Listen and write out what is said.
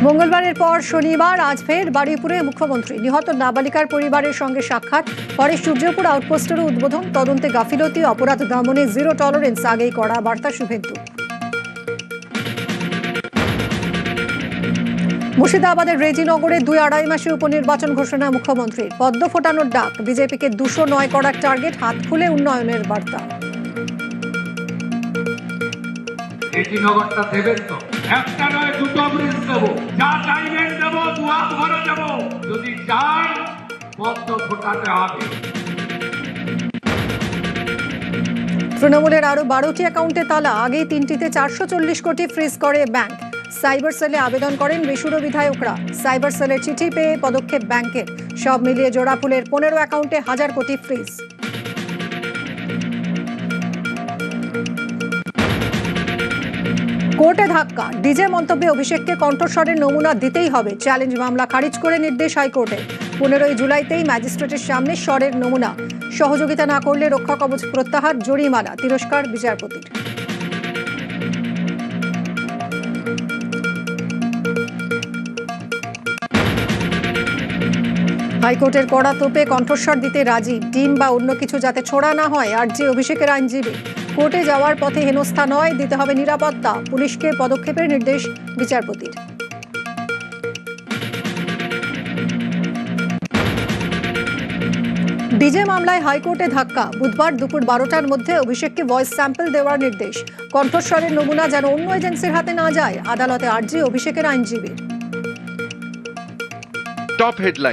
মঙ্গলবারের পর শনিবার আজ ফের বারুইপুরে মুখ্যমন্ত্রী। নিহত নাবালিকার পরিবারের সঙ্গে সাক্ষাৎ, পরে সূর্যপুর আউটপোস্টেরও উদ্বোধন। তদন্তে গাফিলতি, অপরাধ দমনে জিরো টলারেন্স আগেই করা বার্তা শুভেন্দু। মুর্শিদাবাদের রেজিনগরে 2-2.5 মাসে উপনির্বাচন ঘোষণা মুখ্যমন্ত্রীর। পদ্ম ফোটানোর ডাক, বিজেপিকে 209 করার টার্গেট, হাত খুলে উন্নয়নের বার্তা। রেজিনগরটা দেবেন তো? একটা নয়, দুটো ব্রিজ দেবো, যা চাইবেন দেবো, দুয়ার ঘরে দেবো। যদি চাই পদ্ম ফোটাতে হবে। তৃণমূলের আরো 12টি অ্যাকাউন্টে তালা, আগেই 3টিতে 440 কোটি ফ্রিজ করে ব্যাংক। সাইবার সেলে আবেদন করেন বেসুরো বিধায়করা। সাইবার সেলের চিঠি পেয়ে পদক্ষেপ ব্যাংকের। সব মিলিয়ে জোড়াফুলের 15 অ্যাকাউন্টে 1000 কোটি ফ্রিজ। কোর্টে ধাক্কা, ডিজে মন্তব্যে অভিষেককে কণ্ঠস্বরের নমুনা দিতেই হবে। চ্যালেঞ্জ মামলা খারিজ করে নির্দেশ হাইকোর্টে। 15 জুলাইতেই ম্যাজিস্ট্রেটের সামনে স্বরের নমুনা। সহযোগিতা না করলে রক্ষা কবচ প্রত্যাহার, জরিমানা, তিরস্কার বিচারপতির। হাইকোর্টের কড়া তোপে কণ্ঠস্বর দিতে রাজি। ডিম বা অন্য কিছু যাতে ছোড়া না হয়, আরজি অভিষেকের আইনজীবী। কোর্টে যাওয়ার পথে হেনস্থা নয়, দিতে হবে নিরাপত্তা। পুলিশকে পদক্ষেপের নির্দেশ বিচারপতির। ডিজে মামলায় হাইকোর্টে ধাক্কা, বুধবার দুপুর 12টার মধ্যে অভিষেককে ভয়েস স্যাম্পল দেওয়ার নির্দেশ। কণ্ঠস্বরের নমুনা যেন অন্য এজেন্সির হাতে না যায়, আদালতে আরজি অভিষেকের আইনজীবীর। Top headline.